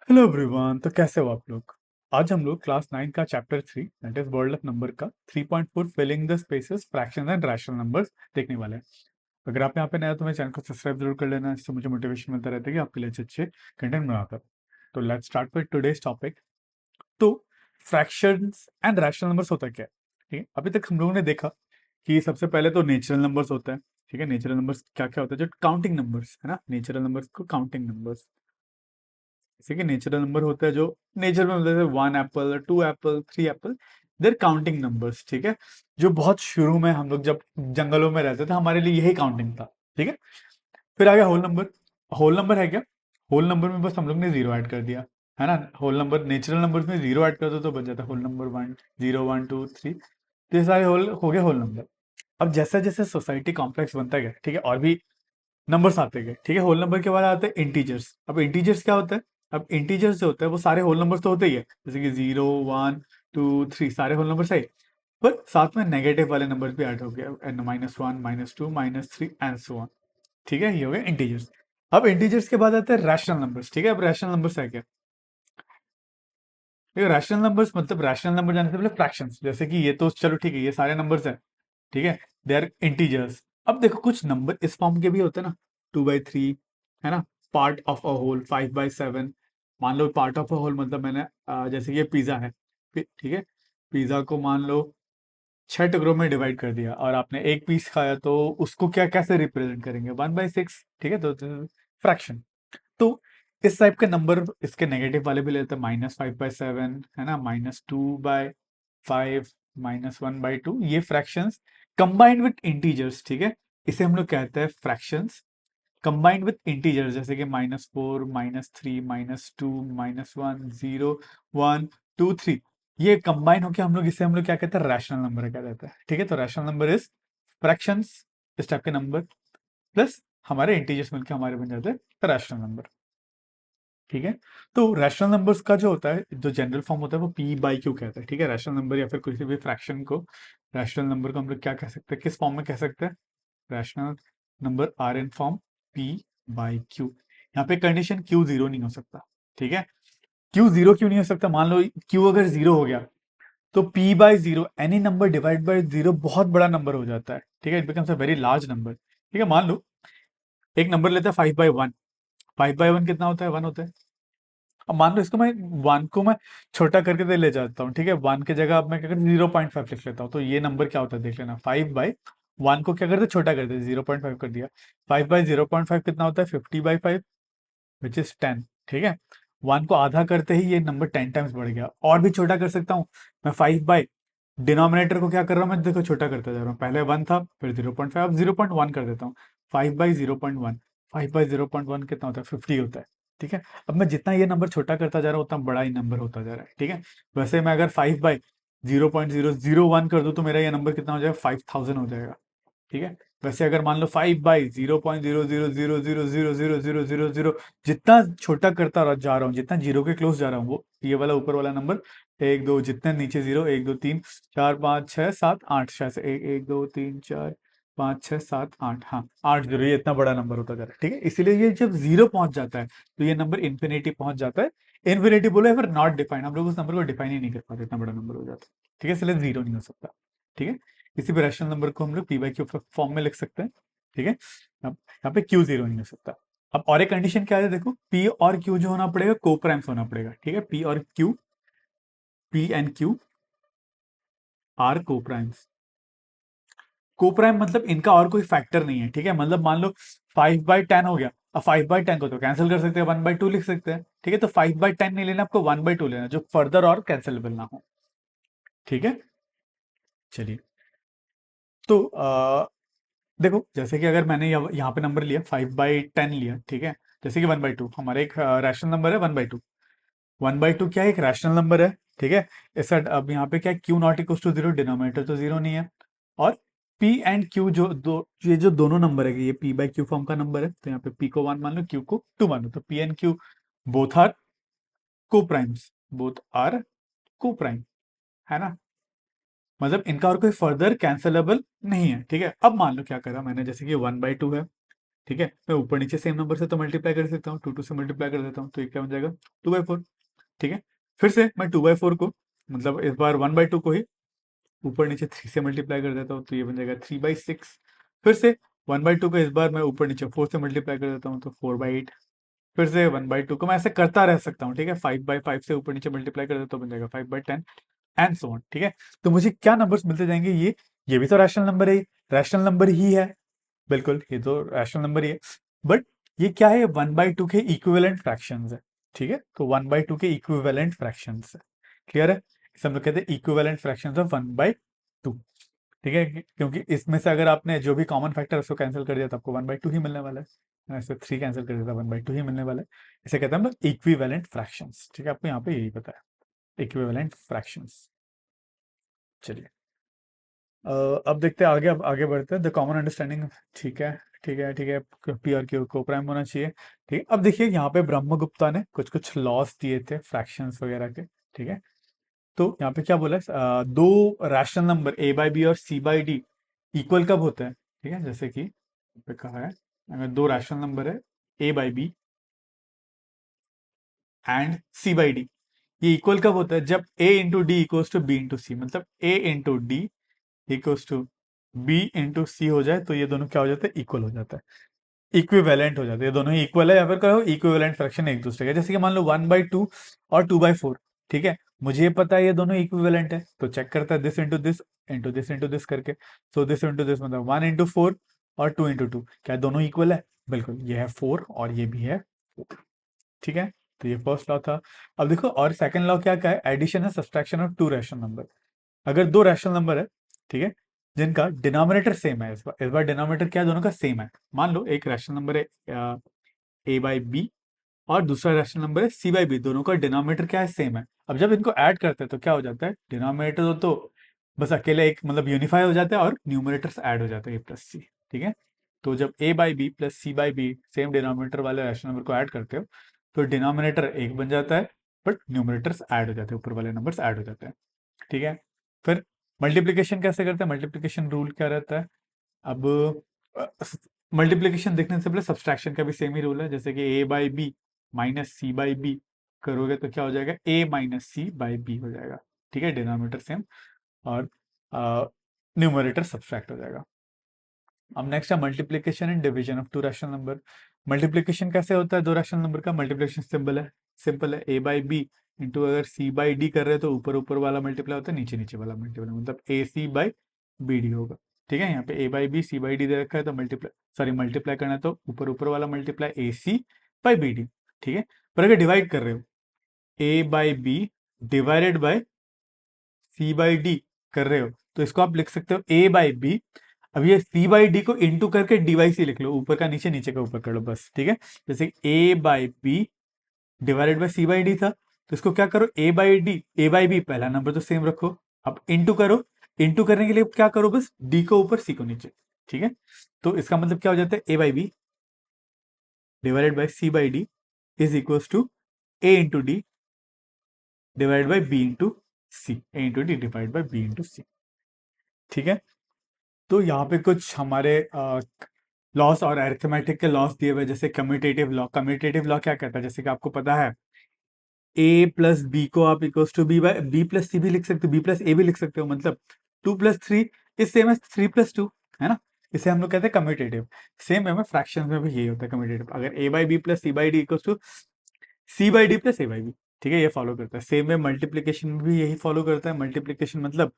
Hello everyone. तो कैसे हो आप लोग? आज हम लोग क्लास 9 का chapter 3 that is world of number का 3.4 filling the spaces fractions and rational numbers देखने वाले हैं। अगर आप यहाँ पे नए हो तो मेरे चैनल को सब्सक्राइब जरूर कर लेना, इससे मुझे मोटिवेशन मिलता रहता है कि आपके लिए अच्छे अच्छे कंटेंट बनाता है। तो let's start with today's topic. तो फ्रैक्शंस एंड रैशनल नंबर्स होता क्या है? ठीक है, अभी तक हम लोगों ने देखा कि सबसे पहले तो नेचुरल नंबर्स होता है। ठीक है, नेचुरल नंबर्स क्या क्या होता है? जो काउंटिंग नंबर्स है ना, नेचुरल नंबर्स को काउंटिंग नंबर्स। जैसे कि नेचुरल नंबर होता है जो नेचर में मिलता है, 1 एप्पल, 2 एप्पल, 3 एप्पल, देर काउंटिंग नंबर्स। ठीक है, जो बहुत शुरू में हम लोग जब जंगलों में रहते थे हमारे लिए यही काउंटिंग था। ठीक है, फिर आ गया होल नंबर। होल नंबर है क्या? होल नंबर में बस हम लोग ने जीरो ऐड कर दिया, है ना। होल नंबर नेचुरल नंबर में जीरो ऐड कर दो तो बच जाता है होल नंबर 1, 0, 1, 2, 3। तो ये सारे होल हो गए होल नंबर। अब जैसे जैसे सोसाइटी कॉम्प्लेक्स बनता गया, ठीक है, और भी नंबर्स आते गए। ठीक है, होल नंबर के बाद आते हैं इंटीजर्स। अब इंटीजर्स क्या होता है? अब इंटीजर्स जो होता है वो सारे होल नंबर्स तो होते ही है, जैसे कि 0, 1, 2, 3 सारे होल नंबर सही। पर साथ में नेगेटिव वाले नंबर भी ऐड हो गया, -1, -2, -3 एंड सो ऑन। ठीक है, ये हो गए इंटीजर्स। अब इंटीजर्स के बाद आते हैं रैशनल नंबर्स। ठीक है, अब रैशनल नंबर्स है क्या? रैशनल नंबर्स मतलब रैशनल नंबर जाने से पहले फ्रैक्शंस, जैसे कि ये तो चलो ठीक है, ये सारे नंबर्स हैं। ठीक है, दे आर इंटीजर्स। अब देखो कुछ नंबर इस फॉर्म के भी होते हैं ना, 2/3, है ना, पार्ट ऑफ अ होल, 5/7। मान लो पार्ट ऑफ अ होल मतलब मैंने जैसे ये पिज्जा है, ठीक है, पिज्जा को मान लो 6 टुकड़ों में डिवाइड कर दिया और आपने एक पीस खाया, तो उसको क्या कैसे रिप्रेजेंट करेंगे? 1/6। ठीक है, तो फ्रैक्शन। तो इस टाइप के नंबर इसके नेगेटिव वाले भी लेते हैं, -5/7, है ना, -2/5, -1/2। ये फ्रैक्शंस कंबाइंड विथ इंटीजर्स। ठीक है, इसे हम लोग कहते हैं फ्रैक्शंस कंबाइंड विथ इंटीजर्स, जैसे कि -4, -3, -2, -1, 0, 1, 2, 3। ये कंबाइन होकर हम लोग इसे हम लोग क्या कहते हैं? रैशनल नंबर क्या कहते हैं। ठीक है, तो रैशनल नंबर इज फ्रैक्शंस, इस टाइप के नंबर प्लस हमारे इंटीजर्स मिलकर हमारे बन जाते हैं रैशनल नंबर। ठीक है, तो रैशनल नंबर्स का जो होता है, जो जनरल फॉर्म होता है, वो p/q कहता है। ठीक है, रैशनल नंबर या फिर किसी भी फ्रैक्शन को, रैशनल नंबर को हम लोग क्या कह सकते हैं, किस फॉर्म में कह सकते हैं? Rational number are in form p/q। यहाँ पे कंडीशन q जीरो नहीं हो सकता। ठीक है, q जीरो क्यों नहीं हो सकता? मान लो q अगर जीरो हो गया तो p/0, any number divide by zero बहुत बड़ा नंबर हो जाता है। ठीक है, it becomes a very large number. ठीक है, मान लो एक नंबर लेता है 5/1। 5/1 कितना होता है? 1 होता है। अब मान लो इसको मैं 1 को मैं छोटा करके दे ले जाता हूँ। ठीक है, 1 की जगह अब मैं क्या करता हूँ, 0.5 लिख लेता हूँ। तो ये नंबर क्या होता है देख लेना, 5/1 को क्या करते छोटा करते 0.5 कर दिया। 5/0.5 कितना होता है? 50/5, विच इज 10। ठीक है, 1 को आधा करते ही ये नंबर 10 टाइम्स बढ़ गया। और भी छोटा कर सकता हूँ मैं, 5 बाई डिनोमिनेटर को क्या कर रहा हूँ मैं, देखो छोटा करता जा रहा हूँ। पहले 1 था, फिर 0.5, अब 0.1 कर देता हूँ। 5/0.1, 5/0.1 कितना होता है? 50 होता है। ठीक है, अब मैं जितना ये नंबर छोटा करता जा रहा हूँ उतना बड़ा ही नंबर होता जा रहा है। ठीक है, वैसे मैं अगर 5/0.001 कर दूं तो मेरा ये नंबर कितना हो जाएगा? 5000 हो जाएगा। ठीक है, वैसे अगर मान लो 5/0.000000000 जितना छोटा करता जा रहा हूँ, जितना जीरो के क्लोज जा रहा हूँ, वो ये वाला ऊपर वाला नंबर, एक दो, जितने नीचे जीरो, 1 2 3 4 5 6 7 8, शायद से 1 1 2 3 4 5 6 7 8, हाँ 8 जीरो, ये इतना बड़ा नंबर होता जा रहा है। ठीक है, इसीलिए ये जब जीरो पहुंच जाता है तो ये नंबर इन्फिनिटी पहुंच जाता है। इन्फिनिटी बोले फिर नॉट डिफाइंड, हम लोग उस नंबर को डिफाइन ही नहीं कर पाते, इतना बड़ा नंबर हो जाता है। ठीक है, इसलिए जीरो नहीं हो सकता। ठीक है, किसी भी रैशनल नंबर को हम लोग p/q फॉर्म में लिख सकते हैं। ठीक है, अब यहाँ पे q जीरो नहीं हो सकता। अब और एक कंडीशन क्या है, देखो p और q जो होना पड़ेगा को प्राइम्स होना पड़ेगा। ठीक है, p और q, p and q are coprimes. Coprime मतलब इनका और कोई फैक्टर नहीं है। ठीक है, मतलब मान लो 5/10 हो गया, अब 5/10 को तो कैंसिल कर सकते हैं, 1/2 लिख सकते हैं। ठीक है, तो 5/10 नहीं लेना आपको, 1/2 लेना, जो फर्दर और कैंसिलेबल ना हो। ठीक है, चलिए, तो देखो जैसे कि अगर मैंने यहाँ पे नंबर लिया 5/10 लिया। ठीक है, जैसे कि 1/2 हमारा एक रैशनल नंबर है। 1/2, 1/2 क्या है? एक रैशनल नंबर है। ठीक है, इस अब यहाँ पे क्या है, q not equal to zero, denominator तो जीरो नहीं है। और p एंड q जो दो, ये जो दोनों नंबर है, ये p/q फॉर्म का नंबर है, तो यहाँ पे p को 1 मान लो, q को 2 मान लो, तो p and q both are coprimes, both are coprime, है ना, मतलब इनका और कोई फर्दर कैंसिलेबल नहीं है। ठीक है, अब मान लो क्या करा मैंने, जैसे कि 1/2 है। ठीक है, मैं ऊपर नीचे सेम नंबर से तो मल्टीप्लाई कर सकता हूँ, 2 से मल्टीप्लाई कर देता हूँ, तो ये क्या बन जाएगा 2/4। ठीक है, फिर से मैं 2/4 को, मतलब इस बार 1/2 को ही ऊपर नीचे 3 से मल्टीप्लाई कर देता हूँ, तो ये बन जाएगा 3/6। फिर से 1/2 को इस बार मैं ऊपर नीचे 4 से मल्टीप्लाई कर देता हूँ, तो 4/8। फिर से 1/2 को मैं ऐसे करता रह सकता हूँ। ठीक है, 5/5 से ऊपर नीचे मल्टीप्लाई कर देता हूँ, बन जाएगा 5/10 एंड सो ऑन। ठीक है, तो मुझे क्या नंबर्स मिलते जाएंगे, ये भी तो रैशनल नंबर है, रैशनल नंबर ही है, बिल्कुल ये तो रैशनल नंबर ही है, बट ये क्या है, 1/2 के इक्विवेलेंट फ्रैक्शंस है। ठीक है, तो 1/2 के इक्विवेलेंट फ्रैक्शंस है। क्लियर है, इसे हम लोग कहते हैं इक्विवेलेंट फ्रैक्शंस ऑफ 1/2। ठीक है, क्योंकि इसमें से अगर आपने जो भी कॉमन फैक्टर है उसको कैंसिल कर दिया तो आपको 1/2 ही मिलने वाला है, ऐसे 3 कैंसिल कर दिया तो 1/2 ही मिलने वाला है। इसे कहते हैं हम लोग इक्विवेलेंट फ्रैक्शंस। ठीक है, आपको यहाँ पे यही पता है, इक्विवेलेंट फ्रैक्शंस। चलिए, अब देखते हैं आगे, अब आगे बढ़ते हैं, द कॉमन अंडरस्टैंडिंग। ठीक है, ठीक है, ठीक है, पी और क्यू को प्राइम होना चाहिए। ठीक है, अब देखिए यहाँ पे ब्रह्मगुप्ता ने कुछ कुछ लॉस दिए थे फ्रैक्शंस वगैरह के। ठीक है, तो यहाँ पे क्या बोला है, दो rational number A by B और सी बाई डी इक्वल कब होते हैं। ठीक है, जैसे कि यहाँ पे कहा है, अगर दो रैशनल नंबर है A by B and C by D, ये इक्वल कब होता है, जब A into D equals to B into C, मतलब A into D equals to B into C हो जाए, तो ये दोनों क्या हो जाते हैं, इक्वल हो जाता है, इक्विवेलेंट हो जाते हैं, ये दोनों ही इक्वल है, या फिर कहो इक्विवेलेंट फ्रैक्शन एक दूसरे का। जैसे कि मान लो 1/2 और 2/4। ठीक है, मुझे ये पता है ये दोनों इक्विवेलेंट है, तो चेक करता है this into this into this into this करके। सो दिस इंटू दिस मतलब 1/4 और 2/2, क्या दोनों इक्वल है, बिल्कुल, ये है 4 और ये भी है 4। ठीक है, तो ये फर्स्ट लॉ था। अब देखो, और सेकंड लॉ क्या है, एडिशन है subtraction of two rational number. अगर दो रैशनल नंबर है, ठीक है, जिनका डिनोमिनेटर सेम है, इस बार डिनोमिनेटर क्या है, दोनों का सेम है। मान लो एक रैशनल नंबर है ए बाई बी और दूसरा रैशनल नंबर है सी बाई बी, दोनों का डिनोमिनेटर क्या है, सेम है। अब जब इनको ऐड करते हैं तो क्या हो जाता है, डिनोमिनेटर तो बस अकेले एक मतलब यूनिफाई हो जाता है और न्यूमरेटर्स ऐड हो जाते हैं, ए प्लस सी। ठीक है, तो जब A by B plus C by B same denominator वाले रैशनल नंबर को ऐड करते हो, तो डिनोमिनेटर एक बन जाता है, बट न्यूमरेटर्स ऐड हो जाते हैं, ऊपर वाले नंबर्स ऐड हो जाते हैं। ठीक है, फिर मल्टीप्लिकेशन कैसे करते हैं, मल्टीप्लिकेशन रूल क्या रहता है, अब मल्टीप्लिकेशन देखने से पहले सब्सट्रैक्शन का भी सेम ही रूल है, जैसे कि A by B minus C by B करोगे तो क्या हो जाएगा, A minus C by B हो जाएगा। ठीक है, डिनोमिनेटर सेम और न्यूमरेटर सब्सट्रैक्ट हो जाएगा। अब नेक्स्ट है multiplication and division of two rational number. Multiplication कैसे होता है दो रैशनल नंबर का, मल्टीप्लिकेशन सिंपल है ए बाई बी इंटू, अगर सी बाई डी कर रहे हैं तो ऊपर ऊपर वाला मल्टीप्लाई होता है, नीचे नीचे वाला मल्टीप्लाई, मतलब A C by B D होगा। ठीक है, यहाँ पे A by B C by D दे रखा है, तो मल्टीप्लाई करना है तो ऊपर ऊपर वाला multiply A C by B D. ठीक है, पर अगर डिवाइड कर रहे हो, A by B divided by C by D कर रहे हो, तो इसको आप लिख सकते हो ए बाई बी। अब ये सी बाई डी को इंटू करके डी बाई सी लिख लो, ऊपर का नीचे नीचे का ऊपर कर लो बस। ठीक है, जैसे A by B divided by C by D था, तो इसको क्या करो, A by D, A by B पहला नंबर तो सेम रखो, अब इंटू करो, इंटू करने के लिए क्या करो, बस डी को ऊपर सी को नीचे। ठीक है, तो इसका मतलब क्या हो जाता है, A by B divided by C by D is equal to A into D divide by B into C, A into D divide by B into C. ठीक है, तो यहाँ पे कुछ हमारे लॉस और अरिथमेटिक के लॉस दिए हुए, जैसे कम्यूटेटिव लॉ। कम्यूटेटिव लॉ क्या कहता है, जैसे कि आपको पता है ए प्लस बी को आप equals to B by B plus C भी लिख सकते हो, बी प्लस ए भी लिख सकते हो, मतलब 2+3 इज सेम एज 3+2, है ना, इसे हम लोग कहते हैं कम्यूटेटिव। सेम है, फ्रैक्शन में भी यही होता है कम्यूटेटिव, अगर A by B plus C by D equals to C by D plus A by B. ठीक है, ये फॉलो करता है। सेम है मल्टीप्लीकेशन में भी यही फॉलो करता है, मल्टीप्लीकेशन मतलब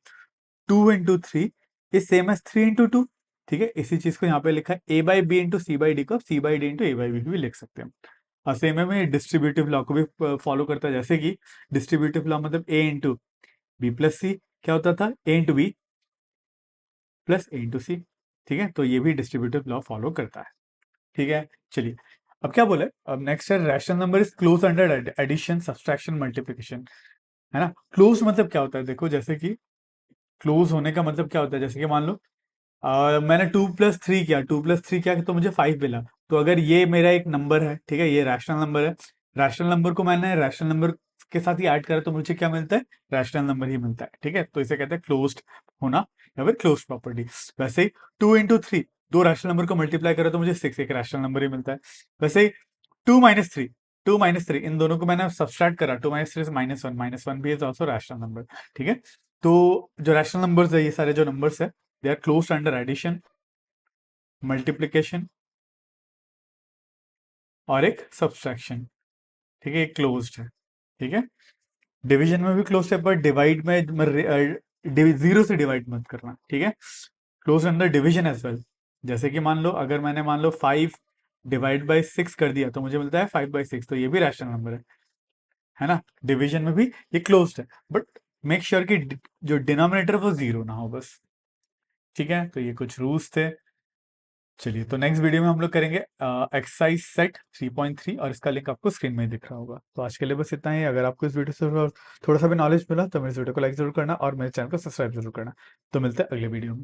2 into 3 is same as 3 into 2। ठीक है, इसी चीज को यहाँ पे लिखा है, A by B into C by D को C by D into A by B भी लिख सकते हैं। और सेम है में डिस्ट्रीब्यूटिव लॉ को भी फॉलो करता है, जैसे कि डिस्ट्रीब्यूटिव लॉ मतलब ए इंटू बी प्लस सी क्या होता था, ए इंटू बी प्लस ए इंटू सी। ठीक है, तो ये भी डिस्ट्रीब्यूटिव लॉ फॉलो करता है। ठीक है, चलिए, अब क्या बोले, अब नेक्स्ट है rational number is close under addition subtraction multiplication. है ना, क्लोज मतलब क्या होता है, देखो जैसे कि क्लोज होने का मतलब क्या होता है, जैसे कि मान लो मैंने 2+3 किया, 2+3 किया तो मुझे 5 मिला, तो अगर ये मेरा एक नंबर है, ठीक है, ये रैशनल नंबर है, रैशनल नंबर को मैंने रैशनल नंबर के साथ ही ऐड करा तो मुझे क्या मिलता है, रैशनल नंबर ही मिलता है। ठीक है, तो इसे कहते हैं क्लोज्ड होना या फिर क्लोज्ड प्रॉपर्टी। वैसे ही 2 into 3 दो रैशनल नंबर को मल्टीप्लाई करो तो मुझे 6 एक रैशनल नंबर ही मिलता है। वैसे ही 2 - 3, 2 - 3 इन दोनों को मैंने सब्सट्रैक्ट करा, 2 - 3 से -1, -1 भी इज ऑल्सो रैशनल नंबर। ठीक है, तो जो रैशनल नंबर्स है, ये सारे जो नंबर्स है, they are closed under addition, multiplication और एक सब्सट्रैक्शन। ठीक है, एक क्लोज्ड है। ठीक है, डिवीजन में भी क्लोज्ड है, पर डिवाइड में जीरो से डिवाइड मत करना। ठीक है, close under division as well. जैसे कि मान लो, अगर मैंने मान लो 5 डिवाइड बाई 6 कर दिया तो मुझे मिलता है 5/6, तो ये भी रैशनल नंबर है ना। डिवीजन में भी ये क्लोज्ड है, बट मेक श्योर कि जो डिनोमिनेटर वो जीरो ना हो बस। ठीक है, तो ये कुछ रूल्स थे। चलिए, तो नेक्स्ट वीडियो में हम लोग करेंगे एक्सरसाइज सेट 3.3, और इसका लिंक आपको स्क्रीन में ही दिख रहा होगा। तो आज के लिए बस इतना ही। अगर आपको इस वीडियो से थोड़ा सा भी नॉलेज मिला तो मेरे इस वीडियो को लाइक जरूर करना और मेरे चैनल को सब्सक्राइब जरूर करना। तो मिलते हैं अगले वीडियो में।